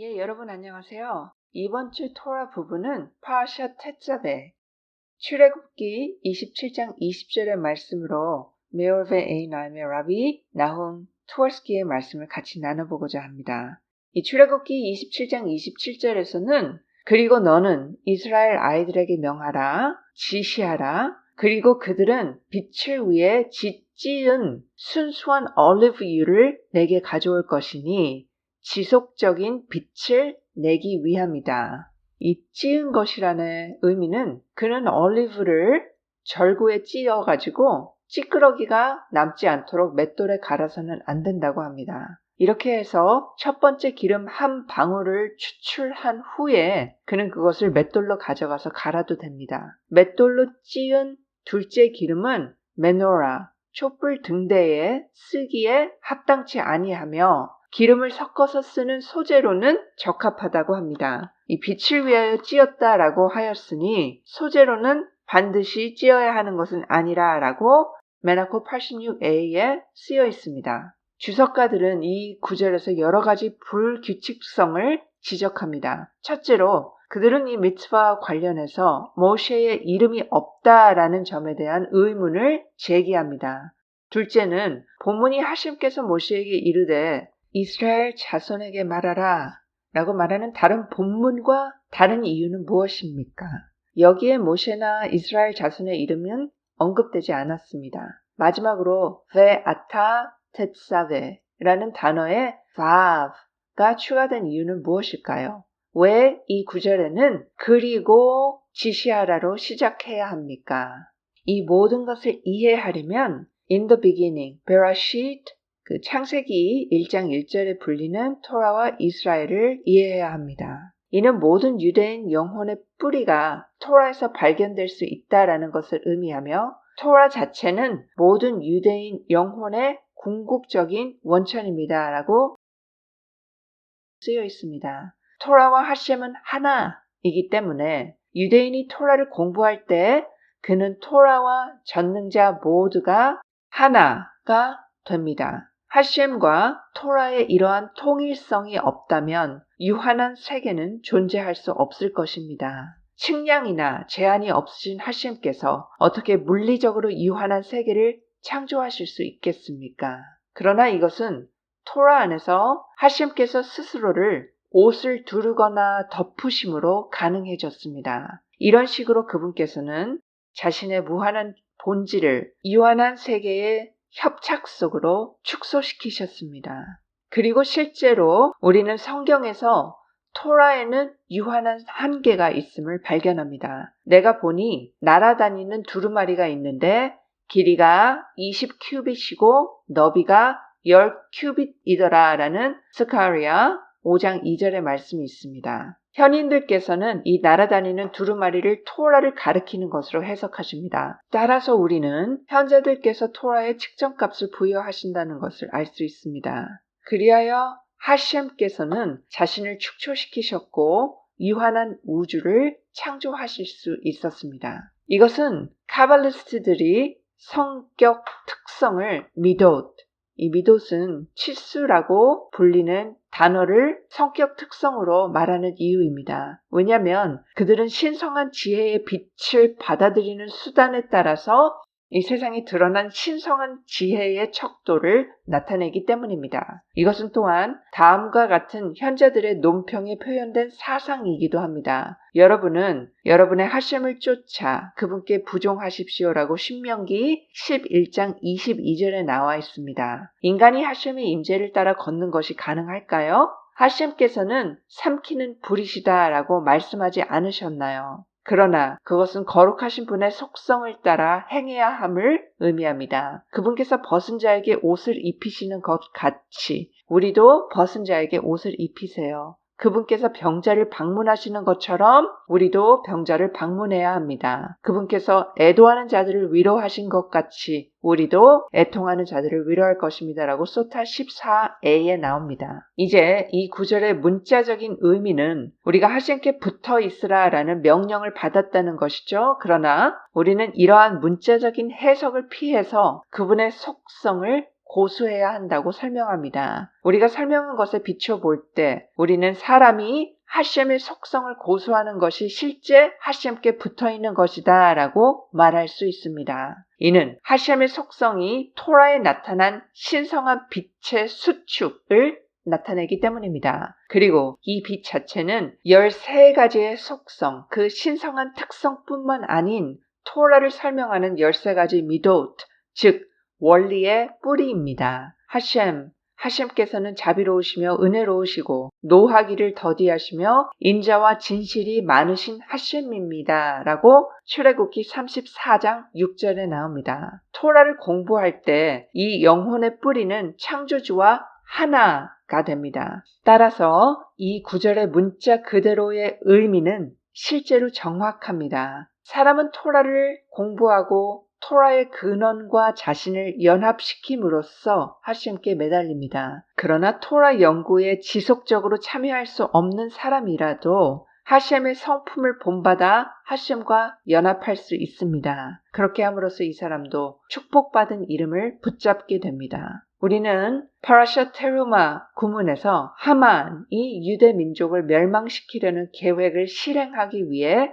예, 여러분 안녕하세요. 이번 주 토라 부분은 파샤 테자베, 출애굽기 27장 20절의 말씀으로 메올베 에이나임의 라비 나훔 투월스키의 말씀을 같이 나눠보고자 합니다. 이 출애굽기 27장 27절에서는 그리고 너는 이스라엘 아이들에게 명하라, 지시하라, 그리고 그들은 빛을 위해 찢은 순수한 올리브유를 내게 가져올 것이니 지속적인 빛을 내기 위함이다. 이 찌은 것이라는 의미는 그는 올리브를 절구에 찧어가지고 찌끄러기가 남지 않도록 맷돌에 갈아서는 안 된다고 합니다. 이렇게 해서 첫 번째 기름 한 방울을 추출한 후에 그는 그것을 맷돌로 가져가서 갈아도 됩니다. 맷돌로 찌은 둘째 기름은 메노라, 촛불 등대에 쓰기에 합당치 아니하며 기름을 섞어서 쓰는 소재로는 적합하다고 합니다. 이 빛을 위하여 찧었다라고 하였으니 소재로는 반드시 찧어야 하는 것은 아니라라고 메나코 86a에 쓰여 있습니다. 주석가들은 이 구절에서 여러 가지 불규칙성을 지적합니다. 첫째로 그들은 이 미tzva와 관련해서 모세의 이름이 없다라는 점에 대한 의문을 제기합니다. 둘째는 본문이 하심께서 모세에게 이르되 이스라엘 자손에게 말하라 라고 말하는 다른 본문과 다른 이유는 무엇입니까? 여기에 모세나 이스라엘 자손의 이름은 언급되지 않았습니다. 마지막으로 ve'ata tetzave라는 단어에 vav가 추가된 이유는 무엇일까요? 왜 이 구절에는 그리고 지시하라로 시작해야 합니까? 이 모든 것을 이해하려면 in the beginning, bereshit 그 창세기 1장 1절에 불리는 토라와 이스라엘을 이해해야 합니다. 이는 모든 유대인 영혼의 뿌리가 토라에서 발견될 수 있다라는 것을 의미하며 토라 자체는 모든 유대인 영혼의 궁극적인 원천입니다. 라고 쓰여 있습니다. 토라와 하셈은 하나이기 때문에 유대인이 토라를 공부할 때 그는 토라와 전능자 모두가 하나가 됩니다. 하셈과 토라의 이러한 통일성이 없다면 유한한 세계는 존재할 수 없을 것입니다. 측량이나 제한이 없으신 하셈께서 어떻게 물리적으로 유한한 세계를 창조하실 수 있겠습니까? 그러나 이것은 토라 안에서 하셈께서 스스로를 옷을 두르거나 덮으심으로 가능해졌습니다. 이런 식으로 그분께서는 자신의 무한한 본질을 유한한 세계의 협착 속으로 축소시키셨습니다. 그리고 실제로 우리는 성경에서 토라에는 유한한 한계가 있음을 발견합니다. 내가 보니 날아다니는 두루마리가 있는데 길이가 20큐빗이고 너비가 10큐빗이더라 라는 스가랴 5장 2절의 말씀이 있습니다. 현인들께서는 이 날아다니는 두루마리를 토라를 가리키는 것으로 해석하십니다. 따라서 우리는 현자들께서 토라에 측정값을 부여하신다는 것을 알 수 있습니다. 그리하여 하셈께서는 자신을 축소시키셨고 유한한 우주를 창조하실 수 있었습니다. 이것은 카발리스트들이 성격 특성을 미돗, 이 미돗은 치수라고 불리는 단어를 성격 특성으로 말하는 이유입니다. 왜냐하면 그들은 신성한 지혜의 빛을 받아들이는 수단에 따라서 이 세상에 드러난 신성한 지혜의 척도를 나타내기 때문입니다. 이것은 또한 다음과 같은 현자들의 논평에 표현된 사상이기도 합니다. 여러분은 여러분의 하셈을 쫓아 그분께 부종하십시오라고 신명기 11장 22절에 나와 있습니다. 인간이 하셈의 임재를 따라 걷는 것이 가능할까요? 하셈께서는 삼키는 불이시다라고 말씀하지 않으셨나요? 그러나 그것은 거룩하신 분의 속성을 따라 행해야 함을 의미합니다. 그분께서 벗은 자에게 옷을 입히시는 것 같이 우리도 벗은 자에게 옷을 입히세요. 그분께서 병자를 방문하시는 것처럼 우리도 병자를 방문해야 합니다. 그분께서 애도하는 자들을 위로하신 것 같이 우리도 애통하는 자들을 위로할 것입니다. 라고 소타 14a에 나옵니다. 이제 이 구절의 문자적인 의미는 우리가 하셈께 붙어 있으라 라는 명령을 받았다는 것이죠. 그러나 우리는 이러한 문자적인 해석을 피해서 그분의 속성을 고수해야 한다고 설명합니다. 우리가 설명한 것에 비춰볼 때 우리는 사람이 하셴의 속성을 고수하는 것이 실제 하셴께 붙어있는 것이다 라고 말할 수 있습니다. 이는 하셴의 속성이 토라에 나타난 신성한 빛의 수축을 나타내기 때문입니다. 그리고 이 빛 자체는 13가지의 속성, 그 신성한 특성뿐만 아닌 토라를 설명하는 13가지 미도트, 즉 원리의 뿌리입니다. 하셴께서는 자비로우시며 은혜로우시고 노하기를 더디하시며 인자와 진실이 많으신 하셴입니다. 라고 출애굽기 34장 6절에 나옵니다. 토라를 공부할 때 이 영혼의 뿌리는 창조주와 하나가 됩니다. 따라서 이 구절의 문자 그대로의 의미는 실제로 정확합니다. 사람은 토라를 공부하고 토라의 근원과 자신을 연합시킴으로써 하셴께 매달립니다. 그러나 토라 연구에 지속적으로 참여할 수 없는 사람이라도 하셴의 성품을 본받아 하셴과 연합할 수 있습니다. 그렇게 함으로써 이 사람도 축복받은 이름을 붙잡게 됩니다. 우리는 파라샤 테루마 구문에서 하만이 유대 민족을 멸망시키려는 계획을 실행하기 위해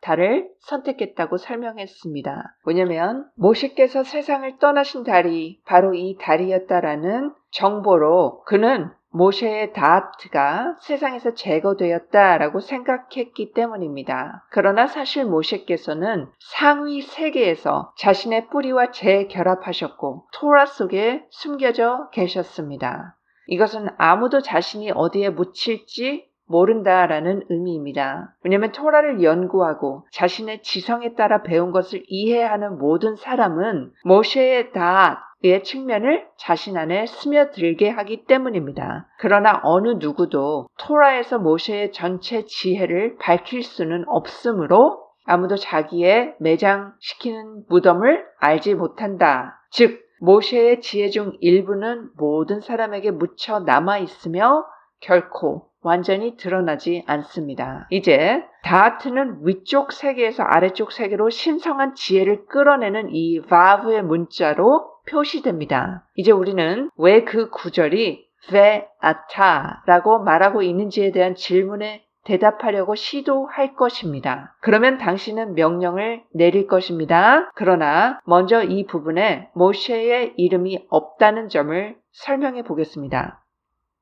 달을 선택했다고 설명했습니다. 왜냐하면 모세께서 세상을 떠나신 달이 바로 이 달이었다라는 정보로 그는 모세의 다트가 세상에서 제거되었다라고 생각했기 때문입니다. 그러나 사실 모세께서는 상위 세계에서 자신의 뿌리와 재결합하셨고 토라 속에 숨겨져 계셨습니다. 이것은 아무도 자신이 어디에 묻힐지 모른다라는 의미입니다. 왜냐하면 토라를 연구하고 자신의 지성에 따라 배운 것을 이해하는 모든 사람은 모세의 다의 측면을 자신 안에 스며들게 하기 때문입니다. 그러나 어느 누구도 토라에서 모세의 전체 지혜를 밝힐 수는 없으므로 아무도 자기의 매장시키는 무덤을 알지 못한다. 즉 모세의 지혜 중 일부는 모든 사람에게 묻혀 남아있으며 결코 완전히 드러나지 않습니다. 이제 다트는 위쪽 세계에서 아래쪽 세계로 신성한 지혜를 끌어내는 이 바브의 문자로 표시됩니다. 이제 우리는 왜 그 구절이 베아타라고 말하고 있는지에 대한 질문에 대답하려고 시도할 것입니다. 그러면 당신은 명령을 내릴 것입니다. 그러나 먼저 이 부분에 모세의 이름이 없다는 점을 설명해 보겠습니다.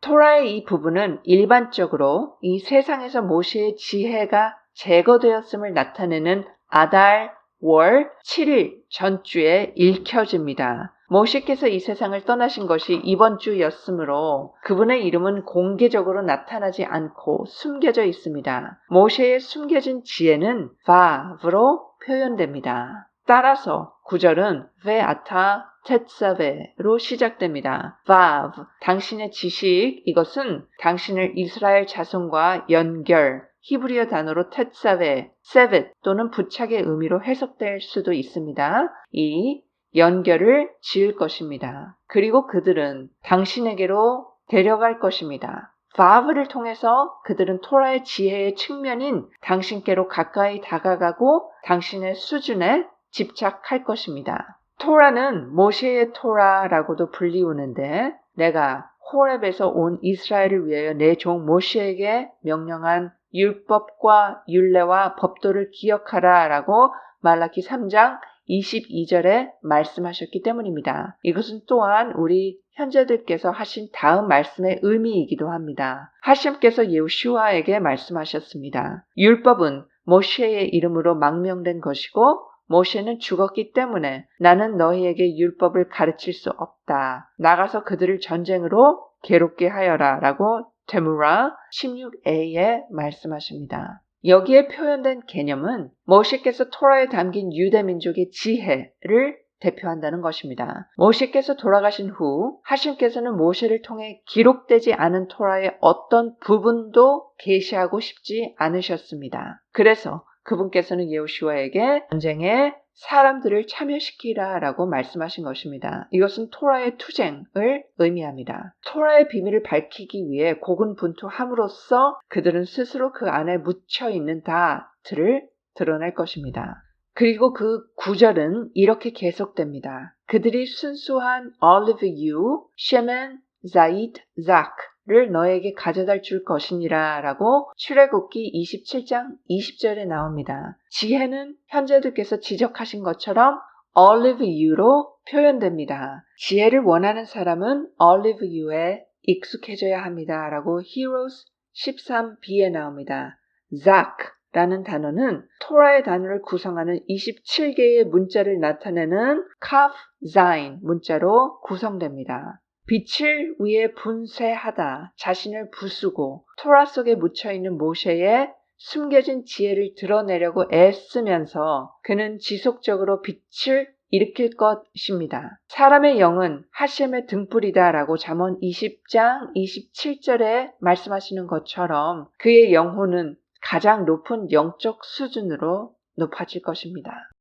토라의 이 부분은 일반적으로 이 세상에서 모세의 지혜가 제거되었음을 나타내는 아달 월 7일 전주에 읽혀집니다. 모세께서 이 세상을 떠나신 것이 이번 주였으므로 그분의 이름은 공개적으로 나타나지 않고 숨겨져 있습니다. 모세의 숨겨진 지혜는 바브로 표현됩니다. 따라서 구절은 베아타 tetzave로 시작됩니다. 바브, 당신의 지식, 이것은 당신을 이스라엘 자손과 연결, 히브리어 단어로 tetzave, 세벳 또는 부착의 의미로 해석될 수도 있습니다. 이 연결을 지을 것입니다. 그리고 그들은 당신에게로 데려갈 것입니다. 바브를 통해서 그들은 토라의 지혜의 측면인 당신께로 가까이 다가가고 당신의 수준에 집착할 것입니다. 토라는 모세의 토라라고도 불리우는데 내가 호렙에서 온 이스라엘을 위하여 내 종 모세에게 명령한 율법과 율례와 법도를 기억하라 라고 말라기 3장 22절에 말씀하셨기 때문입니다. 이것은 또한 우리 현재들께서 하신 다음 말씀의 의미이기도 합니다. 하셴께서 여호슈아에게 말씀하셨습니다. 율법은 모세의 이름으로 망명된 것이고 모세는 죽었기 때문에 나는 너희에게 율법을 가르칠 수 없다. 나가서 그들을 전쟁으로 괴롭게 하여라 라고 데무라 16a에 말씀하십니다. 여기에 표현된 개념은 모세께서 토라에 담긴 유대민족의 지혜를 대표한다는 것입니다. 모세께서 돌아가신 후 하셴께서는 모세를 통해 기록되지 않은 토라의 어떤 부분도 계시하고 싶지 않으셨습니다. 그래서 그분께서는 여호슈아에게 전쟁에 사람들을 참여시키라 라고 말씀하신 것입니다. 이것은 토라의 투쟁을 의미합니다. 토라의 비밀을 밝히기 위해 고군분투함으로써 그들은 스스로 그 안에 묻혀있는 다트를 드러낼 것입니다. 그리고 그 구절은 이렇게 계속됩니다. 그들이 순수한 올리브유, 셰멘, 자이드, zak를 너에게 가져다 줄 것이니라 라고 출애굽기 27장 20절에 나옵니다. 지혜는 현재들께서 지적하신 것처럼 올리브유로 표현됩니다. 지혜를 원하는 사람은 올리브유에 익숙해져야 합니다. 라고 Hebrews 13b에 나옵니다. zak라는 단어는 토라의 단어를 구성하는 27개의 문자를 나타내는 카프 자인 문자로 구성됩니다. 빛을 위해 분쇄하다, 자신을 부수고 토라 속에 묻혀있는 모세의 숨겨진 지혜를 드러내려고 애쓰면서 그는 지속적으로 빛을 일으킬 것입니다. 사람의 영은 하셴의 등불이다 라고 잠언 20장 27절에 말씀하시는 것처럼 그의 영혼은 가장 높은 영적 수준으로 높아질 것입니다.